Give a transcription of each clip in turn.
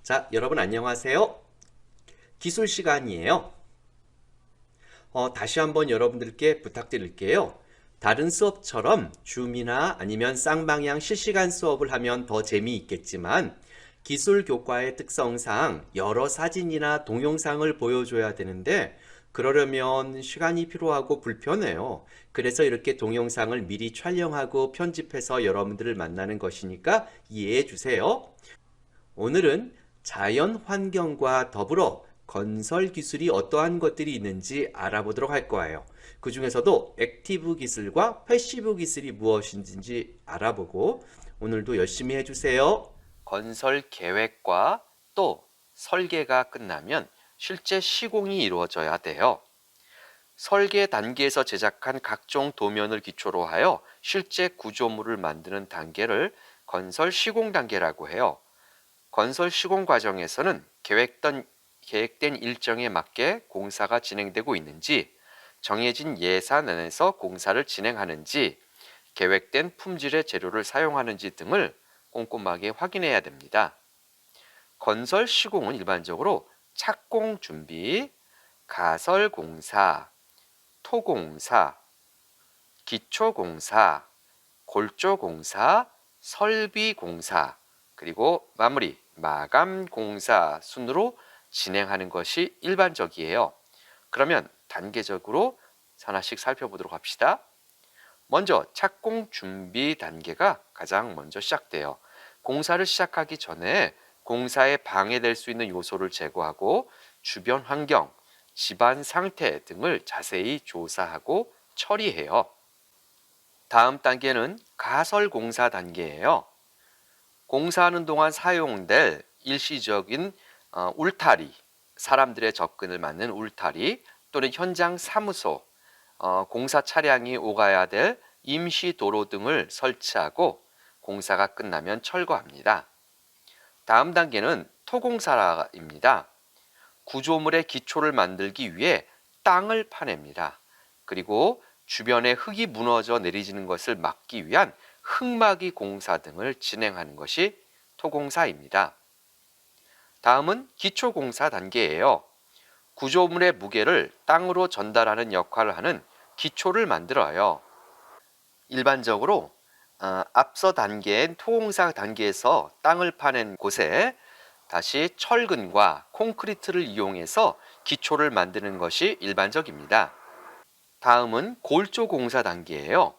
자, 여러분 안녕하세요. 기술 시간이에요. 다시 한번 여러분들께 부탁드릴게요. 다른 수업처럼 줌이나 아니면 쌍방향 실시간 수업을 하면 더 재미있겠지만 기술 교과의 특성상 여러 사진이나 동영상을 보여줘야 되는데 그러려면 시간이 필요하고 불편해요. 그래서 이렇게 동영상을 미리 촬영하고 편집해서 여러분들을 만나는 것이니까 이해해 주세요. 오늘은 자연 환경과 더불어 건설 기술이 어떠한 것들이 있는지 알아보도록 할 거예요. 그 중에서도 액티브 기술과 패시브 기술이 무엇인지 알아보고 오늘도 열심히 해주세요. 건설 계획과 또 설계가 끝나면 실제 시공이 이루어져야 돼요. 설계 단계에서 제작한 각종 도면을 기초로 하여 실제 구조물을 만드는 단계를 건설 시공 단계라고 해요. 건설 시공 과정에서는 계획된 일정에 맞게 공사가 진행되고 있는지, 정해진 예산 안에서 공사를 진행하는지, 계획된 품질의 재료를 사용하는지 등을 꼼꼼하게 확인해야 됩니다. 건설 시공은 일반적으로 착공 준비, 가설 공사, 토공사, 기초공사, 골조공사, 설비공사, 그리고 마무리, 마감 공사 순으로 진행하는 것이 일반적이에요. 그러면 단계적으로 하나씩 살펴보도록 합시다. 먼저 착공 준비 단계가 가장 먼저 시작돼요. 공사를 시작하기 전에 공사에 방해될 수 있는 요소를 제거하고 주변 환경, 집안 상태 등을 자세히 조사하고 처리해요. 다음 단계는 가설 공사 단계예요. 공사하는 동안 사용될 일시적인 울타리, 사람들의 접근을 막는 울타리 또는 현장 사무소, 공사 차량이 오가야 될 임시 도로 등을 설치하고 공사가 끝나면 철거합니다. 다음 단계는 토공사입니다. 구조물의 기초를 만들기 위해 땅을 파냅니다. 그리고 주변에 흙이 무너져 내리지는 것을 막기 위한 흙막이 공사 등을 진행하는 것이 토공사입니다. 다음은 기초공사 단계예요. 구조물의 무게를 땅으로 전달하는 역할을 하는 기초를 만들어요. 일반적으로 앞서 단계인 토공사 단계에서 땅을 파낸 곳에 다시 철근과 콘크리트를 이용해서 기초를 만드는 것이 일반적입니다. 다음은 골조공사 단계예요.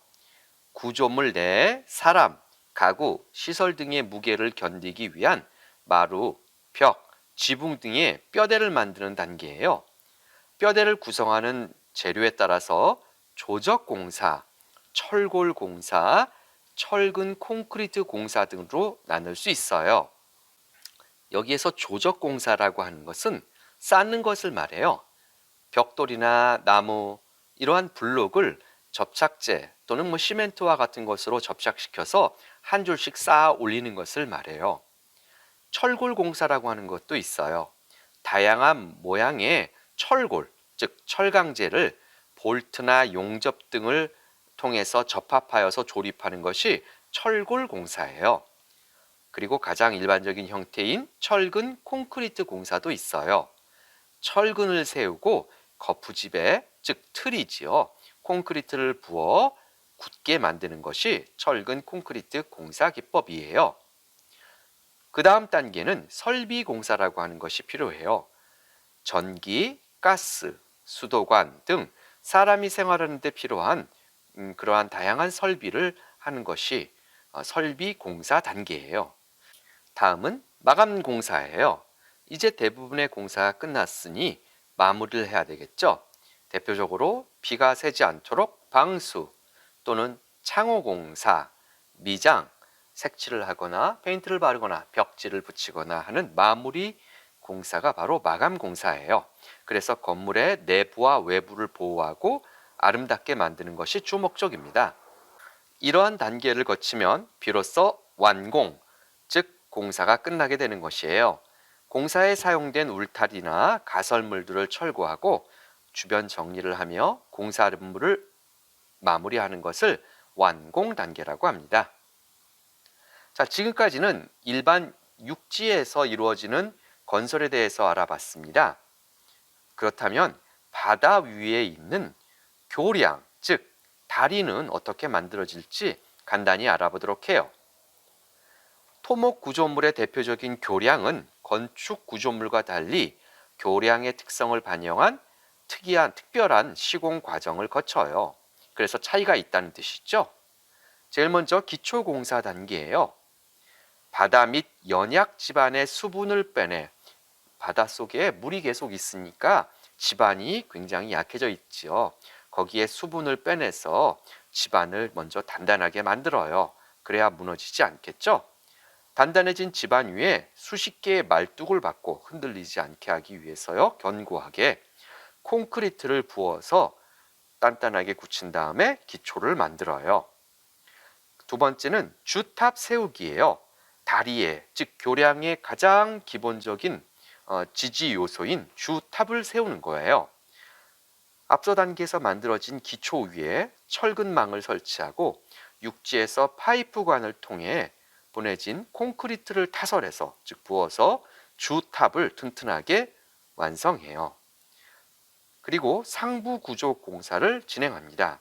구조물 내에 사람, 가구, 시설 등의 무게를 견디기 위한 마루, 벽, 지붕 등의 뼈대를 만드는 단계예요. 뼈대를 구성하는 재료에 따라서 조적공사, 철골공사, 철근 콘크리트 공사 등으로 나눌 수 있어요. 여기에서 조적공사라고 하는 것은 쌓는 것을 말해요. 벽돌이나 나무, 이러한 블록을 접착제 또는 시멘트와 같은 것으로 접착시켜서 한 줄씩 쌓아 올리는 것을 말해요. 철골 공사라고 하는 것도 있어요. 다양한 모양의 철골, 즉 철강제를 볼트나 용접 등을 통해서 접합하여서 조립하는 것이 철골 공사예요. 그리고 가장 일반적인 형태인 철근 콘크리트 공사도 있어요. 철근을 세우고 거푸집에, 즉 틀이지요, 콘크리트를 부어 굳게 만드는 것이 철근 콘크리트 공사 기법이에요. 그 다음 단계는 설비 공사라고 하는 것이 필요해요. 전기, 가스, 수도관 등 사람이 생활하는 데 필요한 그러한 다양한 설비를 하는 것이 설비 공사 단계예요. 다음은 마감 공사예요. 이제 대부분의 공사가 끝났으니 마무리를 해야 되겠죠. 대표적으로 비가 새지 않도록 방수 또는 창호 공사, 미장, 색칠을 하거나 페인트를 바르거나 벽지를 붙이거나 하는 마무리 공사가 바로 마감 공사예요. 그래서 건물의 내부와 외부를 보호하고 아름답게 만드는 것이 주 목적입니다. 이러한 단계를 거치면 비로소 완공, 즉 공사가 끝나게 되는 것이에요. 공사에 사용된 울타리나 가설물들을 철거하고 주변 정리를 하며 공사 업무를 마무리하는 것을 완공 단계라고 합니다. 자, 지금까지는 일반 육지에서 이루어지는 건설에 대해서 알아봤습니다. 그렇다면 바다 위에 있는 교량, 즉 다리는 어떻게 만들어질지 간단히 알아보도록 해요. 토목 구조물의 대표적인 교량은 건축 구조물과 달리 교량의 특성을 반영한 특별한 시공 과정을 거쳐요. 그래서 차이가 있다는 뜻이죠. 제일 먼저 기초공사 단계예요. 바다 및 연약 지반의 수분을 빼내 바닷속에 물이 계속 있으니까 지반이 굉장히 약해져 있죠. 거기에 수분을 빼내서 지반을 먼저 단단하게 만들어요. 그래야 무너지지 않겠죠. 단단해진 지반 위에 수십 개의 말뚝을 박고 흔들리지 않게 하기 위해서요. 견고하게 콘크리트를 부어서 단단하게 굳힌 다음에 기초를 만들어요. 두 번째는 주탑 세우기예요. 다리에, 즉 교량의 가장 기본적인 지지 요소인 주탑을 세우는 거예요. 앞서 단계에서 만들어진 기초 위에 철근망을 설치하고 육지에서 파이프관을 통해 보내진 콘크리트를 타설해서, 즉 부어서 주탑을 튼튼하게 완성해요. 그리고 상부 구조 공사를 진행합니다.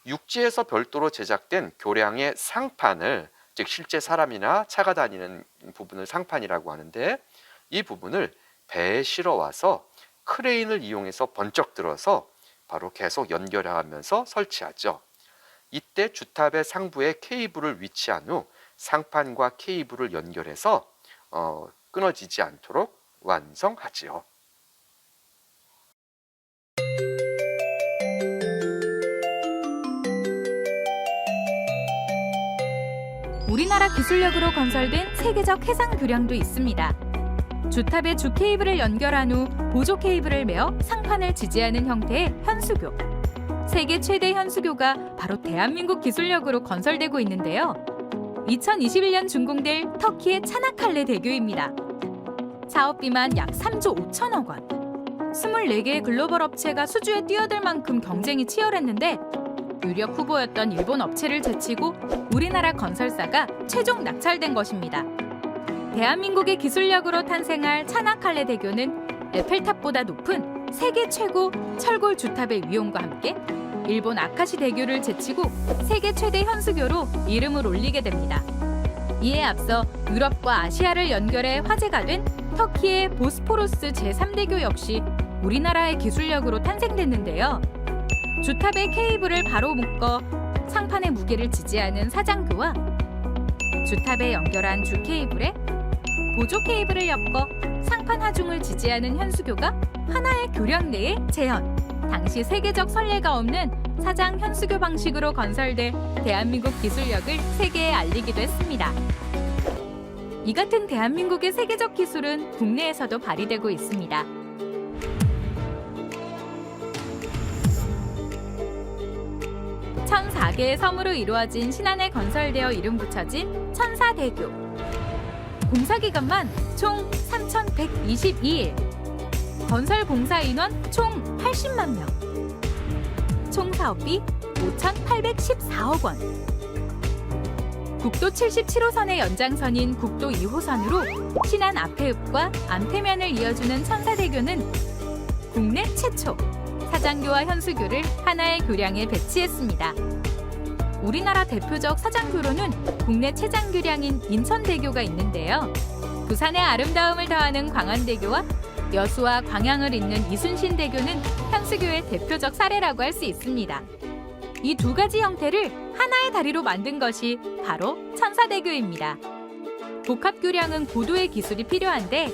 육지에서 별도로 제작된 교량의 상판을, 즉 실제 사람이나 차가 다니는 부분을 상판이라고 하는데, 이 부분을 배에 실어 와서 크레인을 이용해서 번쩍 들어서 바로 계속 연결하면서 설치하죠. 이때 주탑의 상부에 케이블을 위치한 후 상판과 케이블을 연결해서 끊어지지 않도록 완성하지요. 우리나라 기술력으로 건설된 세계적 해상 교량도 있습니다. 주탑에 주 케이블을 연결한 후 보조 케이블을 메어 상판을 지지하는 형태의 현수교. 세계 최대 현수교가 바로 대한민국 기술력으로 건설되고 있는데요. 2021년 준공될 터키의 차나칼레 대교입니다. 사업비만 약 3조 5천억 원. 24개의 글로벌 업체가 수주에 뛰어들 만큼 경쟁이 치열했는데 유력 후보였던 일본 업체를 제치고 우리나라 건설사가 최종 낙찰된 것입니다. 대한민국의 기술력으로 탄생할 차나칼레 대교는 에펠탑보다 높은 세계 최고 철골 주탑의 위용과 함께 일본 아카시 대교를 제치고 세계 최대 현수교로 이름을 올리게 됩니다. 이에 앞서 유럽과 아시아를 연결해 화제가 된 터키의 보스포루스 제3대교 역시 우리나라의 기술력으로 탄생됐는데요. 주탑에 케이블을 바로 묶어 상판의 무게를 지지하는 사장교와 주탑에 연결한 주 케이블에 보조 케이블을 엮어 상판 하중을 지지하는 현수교가 하나의 교량 내에 재현. 당시 세계적 선례가 없는 사장 현수교 방식으로 건설돼 대한민국 기술력을 세계에 알리기도 했습니다. 이 같은 대한민국의 세계적 기술은 국내에서도 발휘되고 있습니다. (1004개의) 섬으로 이루어진 신안에 건설되어 이름 붙여진 천사대교. 공사 기간만 총 3,122일. 건설 공사 인원 총 80만 명. 총 사업비 5,814억 원. 국도 77호선의 연장선인 국도 2호선으로 신안 앞해읍과 안태면을 이어주는 천사대교는 국내 최초 사장교와 현수교를 하나의 교량에 배치했습니다. 우리나라 대표적 사장교로는 국내 최장교량인 인천대교가 있는데요. 부산의 아름다움을 더하는 광안대교와 여수와 광양을 잇는 이순신대교는 현수교의 대표적 사례라고 할 수 있습니다. 이 두 가지 형태를 하나의 다리로 만든 것이 바로 천사대교입니다. 복합교량은 고도의 기술이 필요한데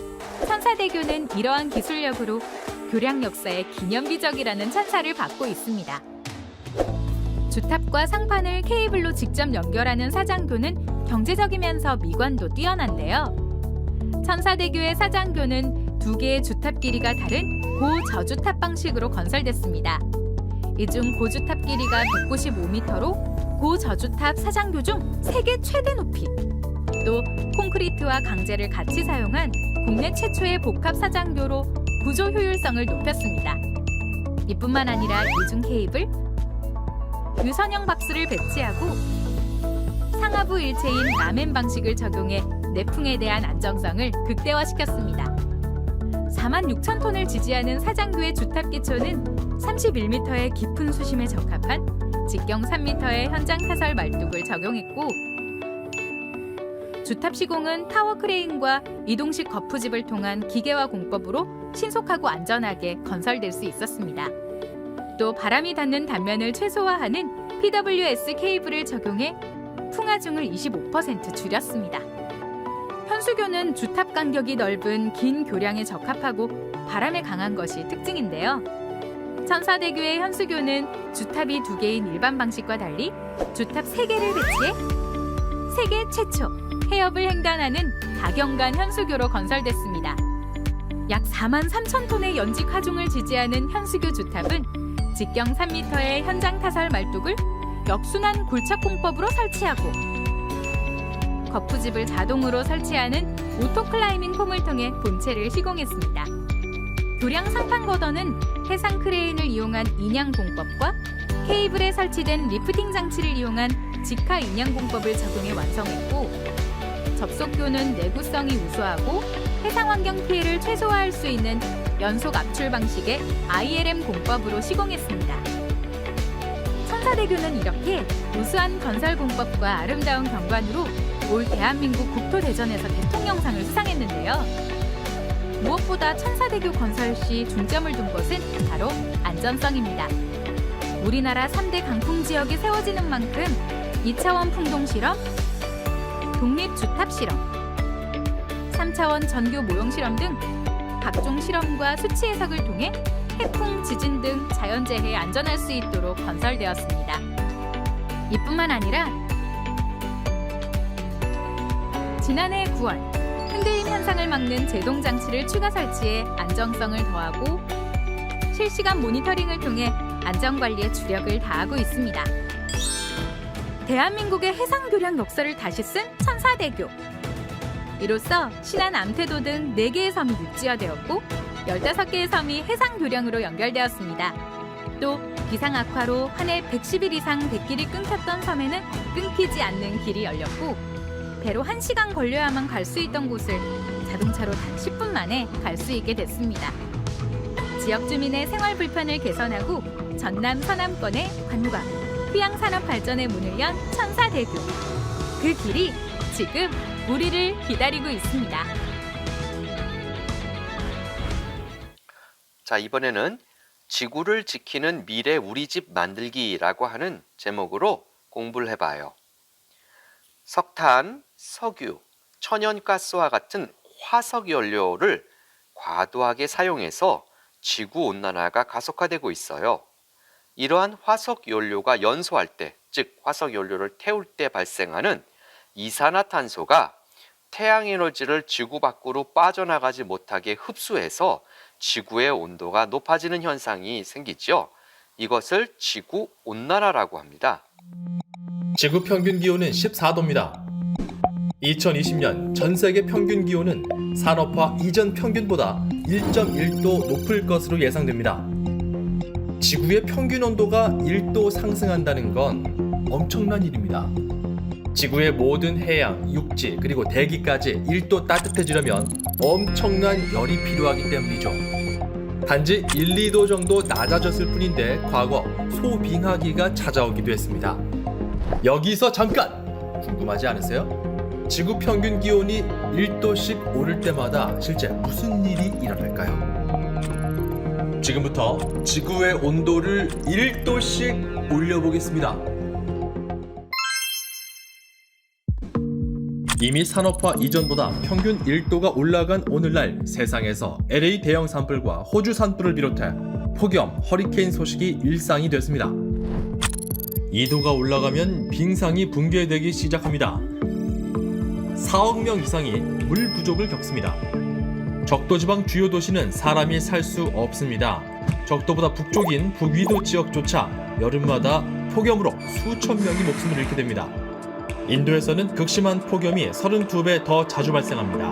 천사대교는 이러한 기술력으로 교량 역사의 기념비적이라는 찬사를 받고 있습니다. 주탑과 상판을 케이블로 직접 연결하는 사장교는 경제적이면서 미관도 뛰어난데요. 천사대교의 사장교는 두 개의 주탑 길이가 다른 고저주탑 방식으로 건설됐습니다. 이 중 고주탑 길이가 195m로 고저주탑 사장교 중 세계 최대 높이, 또 콘크리트와 강재를 같이 사용한 국내 최초의 복합 사장교로 구조 효율성을 높였습니다. 이뿐만 아니라 이중 케이블, 유선형 박스를 배치하고 상하부 일체인 라멘 방식을 적용해 내풍에 대한 안정성을 극대화시켰습니다. 46,000톤을 지지하는 사장교의 주탑 기초는 31m의 깊은 수심에 적합한 직경 3m의 현장 타설 말뚝을 적용했고, 주탑 시공은 타워 크레인과 이동식 거푸집을 통한 기계화 공법으로 신속하고 안전하게 건설될 수 있었습니다. 또 바람이 닿는 단면을 최소화하는 PWS 케이블을 적용해 풍하중을 25% 줄였습니다. 현수교는 주탑 간격이 넓은 긴 교량에 적합하고 바람에 강한 것이 특징인데요. 천사대교의 현수교는 주탑이 2개인 일반 방식과 달리 주탑 3개를 배치해 세계 최초 해협을 횡단하는 다경간 현수교로 건설됐습니다. 약 43,000톤의 연직 하중을 지지하는 현수교 주탑은 직경 3m의 현장 타설 말뚝을 역순환 골착 공법으로 설치하고 거푸집을 자동으로 설치하는 오토클라이밍 폼을 통해 본체를 시공했습니다. 교량 상판 거더는 해상 크레인을 이용한 인양 공법과 케이블에 설치된 리프팅 장치를 이용한 직하 인양 공법을 적용해 완성했고, 접속교는 내구성이 우수하고 해상 환경 피해를 최소화할 수 있는 연속 압출 방식의 ILM 공법으로 시공했습니다. 천사대교는 이렇게 우수한 건설 공법과 아름다운 경관으로 올 대한민국 국토대전에서 대통령상을 수상했는데요. 무엇보다 천사대교 건설 시 중점을 둔 것은 바로 안전성입니다. 우리나라 3대 강풍 지역에 세워지는 만큼 2차원 풍동 실험, 독립 주탑 실험, 3차원 전교 모형 실험 등 각종 실험과 수치 해석을 통해 해풍, 지진 등 자연재해에 안전할 수 있도록 건설되었습니다. 이뿐만 아니라 지난해 9월 흔들림 현상을 막는 제동 장치를 추가 설치해 안정성을 더하고 실시간 모니터링을 통해 안전관리에 주력을 다하고 있습니다. 대한민국의 해상 교량 역사를 다시 쓴 천사대교. 이로써 신안, 암태도 등 4개의 섬이 육지화되었고 15개의 섬이 해상 교량으로 연결되었습니다. 또 기상 악화로 한 해 110일 이상 뱃길이 끊겼던 섬에는 끊기지 않는 길이 열렸고, 배로 1시간 걸려야만 갈 수 있던 곳을 자동차로 단 10분 만에 갈 수 있게 됐습니다. 지역 주민의 생활 불편을 개선하고 전남 서남권의 관광, 휴양 산업 발전의 문을 연 천사대교. 그 길이 지금 우리를 기다리고 있습니다. 자, 이번에는 지구를 지키는 미래 우리 집 만들기라고 하는 제목으로 공부를 해봐요. 석탄, 석유, 천연가스와 같은 화석 연료를 과도하게 사용해서 지구 온난화가 가속화되고 있어요. 이러한 화석 연료가 연소할 때, 즉 화석 연료를 태울 때 발생하는 이산화탄소가 태양 에너지를 지구 밖으로 빠져나가지 못하게 흡수해서 지구의 온도가 높아지는 현상이 생기죠. 이것을 지구 온난화라고 합니다. 지구 평균 기온은 14도입니다. 2020년 전 세계 평균 기온은 산업화 이전 평균보다 1.1도 높을 것으로 예상됩니다. 지구의 평균 온도가 1도 상승한다는 건 엄청난 일입니다. 지구의 모든 해양, 육지, 그리고 대기까지 1도 따뜻해지려면 엄청난 열이 필요하기 때문이죠. 단지 1, 2도 정도 낮아졌을 뿐인데 과거 소빙하기가 찾아오기도 했습니다. 여기서 잠깐! 궁금하지 않으세요? 지구 평균 기온이 1도씩 오를 때마다 실제 무슨 일이 일어날까요? 지금부터 지구의 온도를 1도씩 올려보겠습니다. 이미 산업화 이전보다 평균 1도가 올라간 오늘날 세상에서 LA 대형 산불과 호주 산불을 비롯해 폭염, 허리케인 소식이 일상이 됐습니다. 2도가 올라가면 빙상이 붕괴되기 시작합니다. 4억 명 이상이 물 부족을 겪습니다. 적도지방 주요 도시는 사람이 살 수 없습니다. 적도보다 북쪽인 북위도 지역조차 여름마다 폭염으로 수천 명이 목숨을 잃게 됩니다. 인도에서는 극심한 폭염이 32배 더 자주 발생합니다.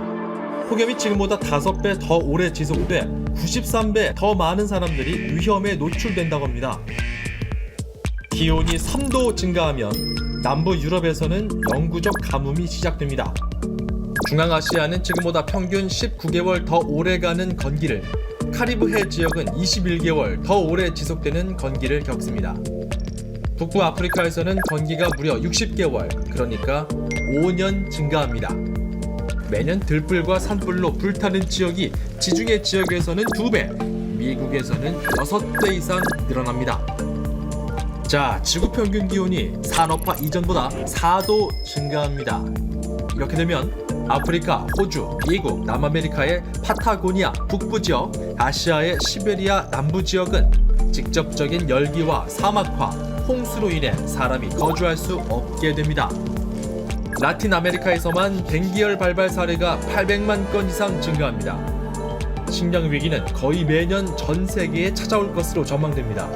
폭염이 지금보다 5배 더 오래 지속돼 93배 더 많은 사람들이 위험에 노출된다고 합니다. 기온이 3도 증가하면 남부 유럽에서는 영구적 가뭄이 시작됩니다. 중앙아시아는 지금보다 평균 19개월 더 오래가는 건기를, 카리브해 지역은 21개월 더 오래 지속되는 건기를 겪습니다. 북부 아프리카에서는 건기가 무려 60개월, 그러니까 5년 증가합니다. 매년 들불과 산불로 불타는 지역이 지중해 지역에서는 2배, 미국에서는 6배 이상 늘어납니다. 자, 지구 평균 기온이 산업화 이전보다 4도 증가합니다. 이렇게 되면 아프리카, 호주, 미국, 남아메리카의 파타고니아 북부 지역, 아시아의 시베리아 남부 지역은 직접적인 열기와 사막화, 홍수로 인해 사람이 거주할 수 없게 됩니다. 라틴 아메리카에서만 댕기열 발발 사례가 800만 건 이상 증가합니다. 식량 위기는 거의 매년 전 세계에 찾아올 것으로 전망됩니다.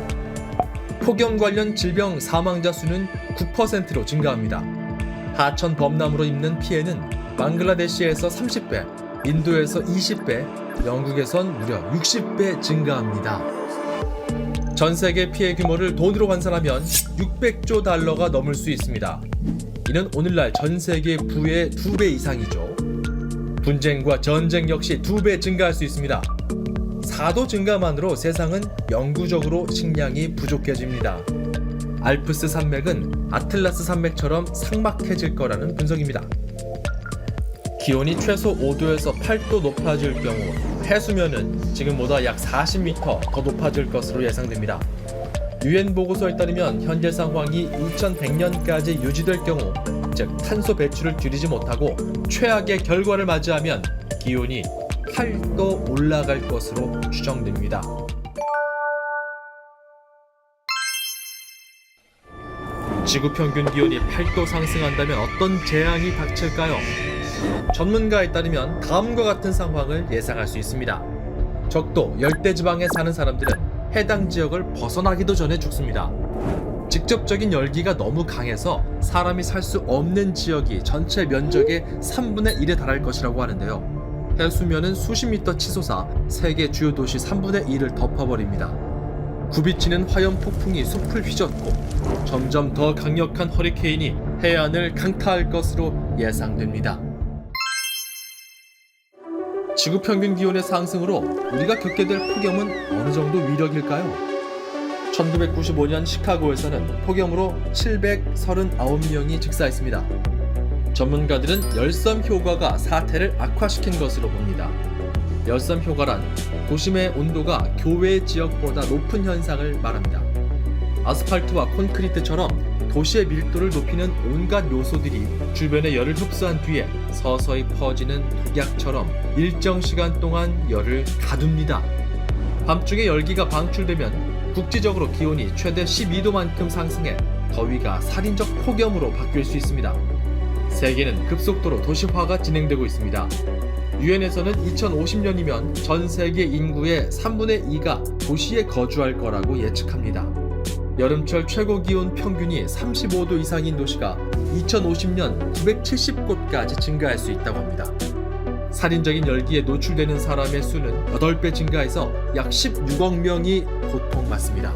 폭염 관련 질병 사망자 수는 9%로 증가합니다. 하천 범람으로 입는 피해는 방글라데시에서 30배, 인도에서 20배, 영국에선 무려 60배 증가합니다. 전 세계 피해 규모를 돈으로 환산하면 600조 달러가 넘을 수 있습니다. 이는 오늘날 전 세계 부의 2배 이상이죠. 분쟁과 전쟁 역시 2배 증가할 수 있습니다. 4도 증가만으로 세상은 영구적으로 식량이 부족해집니다. 알프스 산맥은 아틀라스 산맥처럼 삭막해질 거라는 분석입니다. 기온이 최소 5도에서 8도 높아질 경우 해수면은 지금보다 약 40m 더 높아질 것으로 예상됩니다. 유엔 보고서에 따르면 현재 상황이 2100년까지 유지될 경우, 즉 탄소 배출을 줄이지 못하고 최악의 결과를 맞이하면 기온이 8도 올라갈 것으로 추정됩니다. 지구 평균 기온이 8도 상승한다면 어떤 재앙이 닥칠까요? 전문가에 따르면 다음과 같은 상황을 예상할 수 있습니다. 적도 열대지방에 사는 사람들은 해당 지역을 벗어나기도 전에 죽습니다. 직접적인 열기가 너무 강해서 사람이 살 수 없는 지역이 전체 면적의 3분의 1에 달할 것이라고 하는데요. 해수면은 수십 미터 치솟아 세계 주요 도시 3분의 1을 덮어버립니다. 굽이치는 화염 폭풍이 숲을 휘젓고 점점 더 강력한 허리케인이 해안을 강타할 것으로 예상됩니다. 지구 평균 기온의 상승으로 우리가 겪게 될 폭염은 어느 정도 위력일까요? 1995년 시카고에서는 폭염으로 739명이 직사했습니다. 전문가들은 열섬 효과가 사태를 악화시킨 것으로 봅니다. 열섬 효과란 도심의 온도가 교외 지역보다 높은 현상을 말합니다. 아스팔트와 콘크리트처럼 도시의 밀도를 높이는 온갖 요소들이 주변의 열을 흡수한 뒤에 서서히 퍼지는 독약처럼 일정 시간 동안 열을 가둡니다. 밤중에 열기가 방출되면 국지적으로 기온이 최대 12도만큼 상승해 더위가 살인적 폭염으로 바뀔 수 있습니다. 세계는 급속도로 도시화가 진행되고 있습니다. 유엔에서는 2050년이면 전 세계 인구의 3분의 2가 도시에 거주할 거라고 예측합니다. 여름철 최고 기온 평균이 35도 이상인 도시가 2050년 970곳까지 증가할 수 있다고 합니다. 살인적인 열기에 노출되는 사람의 수는 8배 증가해서 약 16억 명이 고통받습니다.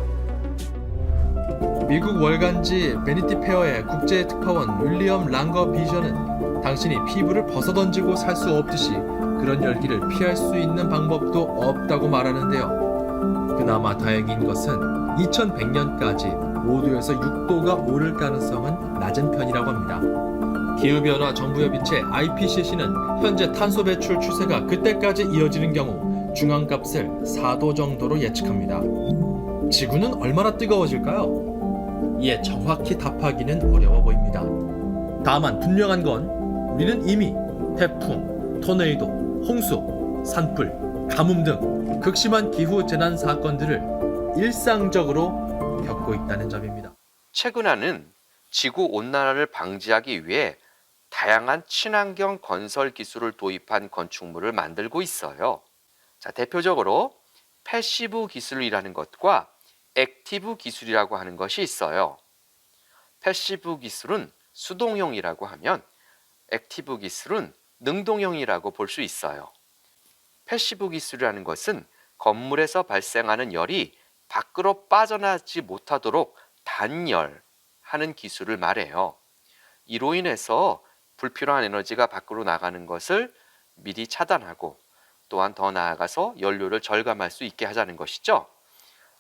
미국 월간지 베니티 페어의 국제특파원 윌리엄 랑거 비전은 당신이 피부를 벗어던지고 살 수 없듯이 그런 열기를 피할 수 있는 방법도 없다고 말하는데요. 그나마 다행인 것은 2100년까지 5도에서 6도가 오를 가능성은 낮은 편이라고 합니다. 기후변화 정부협의체 IPCC는 현재 탄소 배출 추세가 그때까지 이어지는 경우 중앙값을 4도 정도로 예측합니다. 지구는 얼마나 뜨거워질까요? 이에 정확히 답하기는 어려워 보입니다. 다만 분명한 건 우리는 이미 태풍, 토네이도, 홍수, 산불, 가뭄 등 극심한 기후 재난 사건들을 일상적으로 겪고 있다는 점입니다. 최근에는 지구 온난화를 방지하기 위해 다양한 친환경 건설 기술을 도입한 건축물을 만들고 있어요. 자, 대표적으로 패시브 기술이라는 것과 액티브 기술이라고 하는 것이 있어요. 패시브 기술은 수동형이라고 하면 액티브 기술은 능동형이라고 볼 수 있어요. 패시브 기술이라는 것은 건물에서 발생하는 열이 밖으로 빠져나지 못하도록 단열하는 기술을 말해요. 이로 인해서 불필요한 에너지가 밖으로 나가는 것을 미리 차단하고 또한 더 나아가서 연료를 절감할 수 있게 하자는 것이죠.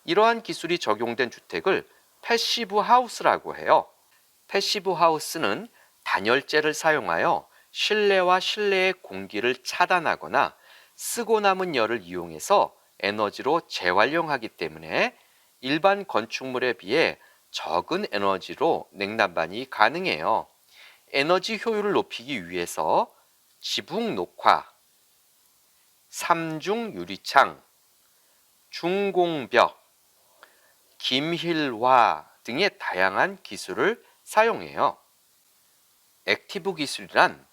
이러한 기술이 적용된 주택을 패시브 하우스라고 해요. 패시브 하우스는 단열재를 사용하여 실내와 실내의 공기를 차단하거나 쓰고 남은 열을 이용해서 에너지로 재활용하기 때문에 일반 건축물에 비해 적은 에너지로 냉난방이 가능해요. 에너지 효율을 높이기 위해서 지붕 녹화, 삼중 유리창, 중공벽, 김힐화 등의 다양한 기술을 사용해요. 액티브 기술이란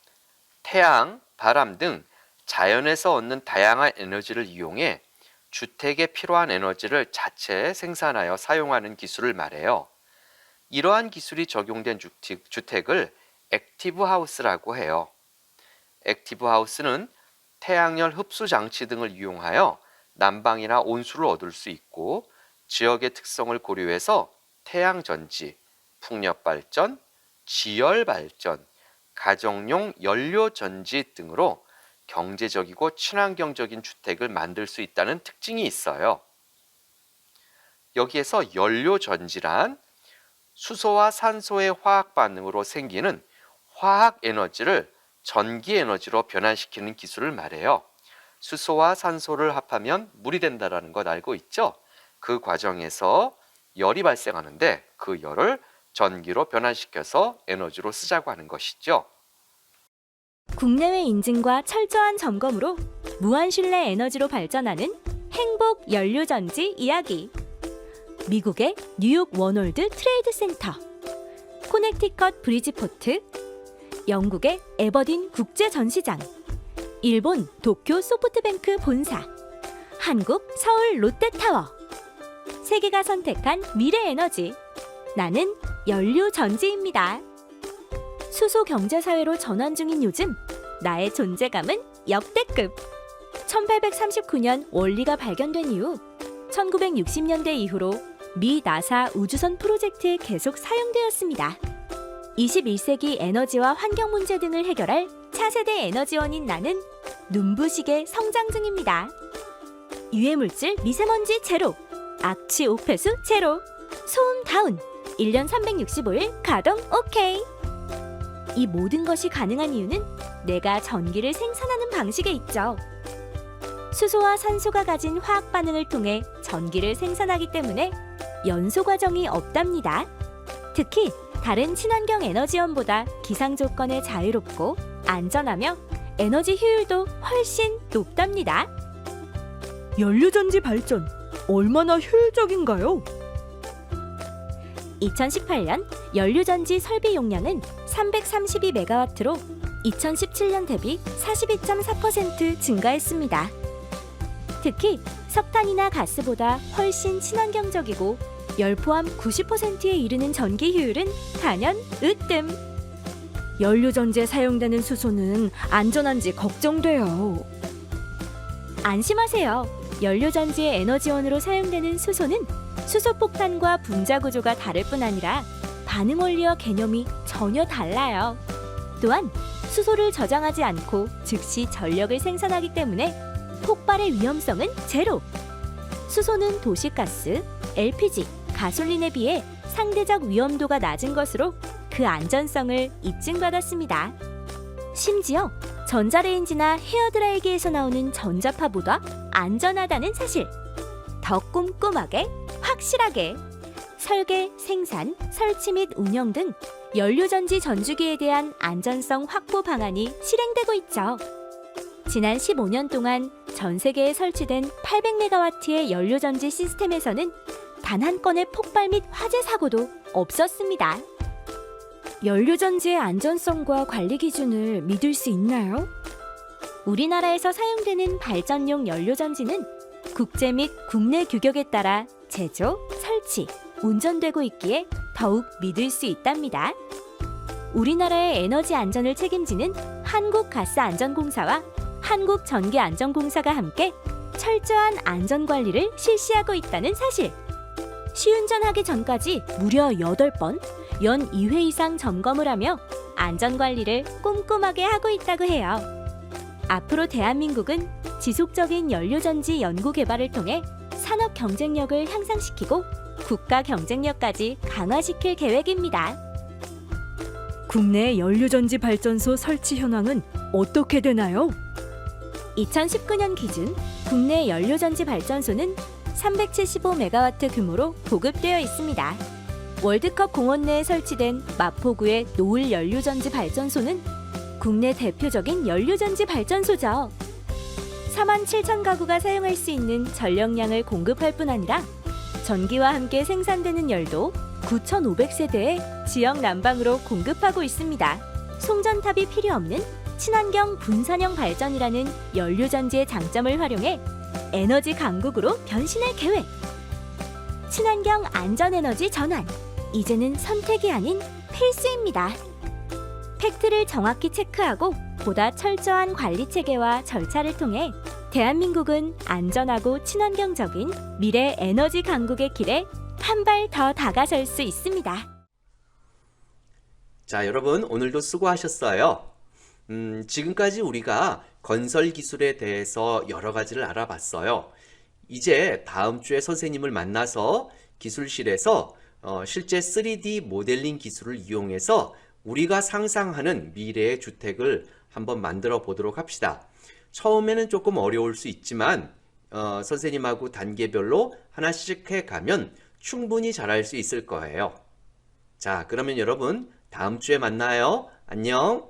태양, 바람 등 자연에서 얻는 다양한 에너지를 이용해 주택에 필요한 에너지를 자체 생산하여 사용하는 기술을 말해요. 이러한 기술이 적용된 주택을 액티브 하우스라고 해요. 액티브 하우스는 태양열 흡수 장치 등을 이용하여 난방이나 온수를 얻을 수 있고 지역의 특성을 고려해서 태양전지, 풍력발전, 지열발전, 가정용 연료전지 등으로 경제적이고 친환경적인 주택을 만들 수 있다는 특징이 있어요. 여기에서 연료전지란 수소와 산소의 화학 반응으로 생기는 화학 에너지를 전기 에너지로 변환시키는 기술을 말해요. 수소와 산소를 합하면 물이 된다는 것 알고 있죠? 그 과정에서 열이 발생하는데 그 열을 전기로 변환시켜서 에너지로 쓰자고 하는 것이죠. 국내외 인증과 철저한 점검으로 무한 실내 에너지로 발전하는 행복 연료전지 이야기. 미국의 뉴욕 워놀드 트레이드 센터, 코네티컷 브리지포트, 영국의 에버딘 국제전시장, 일본 도쿄 소프트뱅크 본사, 한국 서울 롯데타워. 세계가 선택한 미래 에너지. 나는 연료전지입니다. 수소 경제사회로 전환 중인 요즘 나의 존재감은 역대급. 1839년 원리가 발견된 이후 1960년대 이후로 미 나사 우주선 프로젝트에 계속 사용되었습니다. 21세기 에너지와 환경 문제 등을 해결할 차세대 에너지원인 나는 눈부시게 성장 중입니다. 유해물질 미세먼지 제로, 악취 오폐수 제로, 소음 다운, 1년 365일 가동 오케이. 이 모든 것이 가능한 이유는 내가 전기를 생산하는 방식에 있죠. 수소와 산소가 가진 화학 반응을 통해 전기를 생산하기 때문에 연소 과정이 없답니다. 특히 다른 친환경 에너지원보다 기상 조건에 자유롭고 안전하며 에너지 효율도 훨씬 높답니다. 연료전지 발전 얼마나 효율적인가요? 2018년 연료전지 설비 용량은 332메가와트로 2017년 대비 42.4% 증가했습니다. 특히 석탄이나 가스보다 훨씬 친환경적이고 열 포함 90%에 이르는 전기 효율은 단연 으뜸. 연료전지에 사용되는 수소는 안전한지 걱정돼요. 안심하세요. 연료전지의 에너지원으로 사용되는 수소는 수소폭탄과 분자 구조가 다를 뿐 아니라 반응 원리와 개념이 전혀 달라요. 또한 수소를 저장하지 않고 즉시 전력을 생산하기 때문에 폭발의 위험성은 제로. 수소는 도시가스, LPG, 가솔린에 비해 상대적 위험도가 낮은 것으로 그 안전성을 입증받았습니다. 심지어 전자레인지나 헤어드라이기에서 나오는 전자파보다 안전하다는 사실. 더 꼼꼼하게, 확실하게 설계, 생산, 설치 및 운영 등 연료전지 전주기에 대한 안전성 확보 방안이 실행되고 있죠. 지난 15년 동안 전 세계에 설치된 800메가와트의 연료전지 시스템에서는 단 한 건의 폭발 및 화재 사고도 없었습니다. 연료전지의 안전성과 관리 기준을 믿을 수 있나요? 우리나라에서 사용되는 발전용 연료전지는 국제 및 국내 규격에 따라 제조, 설치, 운전되고 있기에 더욱 믿을 수 있답니다. 우리나라의 에너지 안전을 책임지는 한국가스안전공사와 한국전기안전공사가 함께 철저한 안전관리를 실시하고 있다는 사실. 시운전하기 전까지 무려 8번, 연 2회 이상 점검을 하며 안전관리를 꼼꼼하게 하고 있다고 해요. 앞으로 대한민국은 지속적인 연료전지 연구 개발을 통해 산업 경쟁력을 향상시키고 국가 경쟁력까지 강화시킬 계획입니다. 국내 연료전지 발전소 설치 현황은 어떻게 되나요? 2019년 기준 국내 연료전지 발전소는 375메가와트 규모로 보급되어 있습니다. 월드컵 공원 내에 설치된 마포구의 노을 연료전지 발전소는 국내 대표적인 연료전지 발전소죠. 47,000 가구가 사용할 수 있는 전력량을 공급할 뿐 아니라 전기와 함께 생산되는 열도 9,500세대에 지역 난방으로 공급하고 있습니다. 송전탑이 필요 없는 친환경 분산형 발전이라는 연료전지의 장점을 활용해 에너지 강국으로 변신할 계획. 친환경 안전에너지 전환. 이제는 선택이 아닌 필수입니다. 팩트를 정확히 체크하고 보다 철저한 관리 체계와 절차를 통해 대한민국은 안전하고 친환경적인 미래 에너지 강국의 길에 한 발 더 다가설 수 있습니다. 자, 여러분 오늘도 수고하셨어요. 지금까지 우리가 건설 기술에 대해서 여러 가지를 알아봤어요. 이제 다음 주에 선생님을 만나서 기술실에서 실제 3D 모델링 기술을 이용해서 우리가 상상하는 미래의 주택을 한번 만들어 보도록 합시다. 처음에는 조금 어려울 수 있지만 선생님하고 단계별로 하나씩 해가면 충분히 잘할 수 있을 거예요. 자, 그러면 여러분 다음 주에 만나요. 안녕.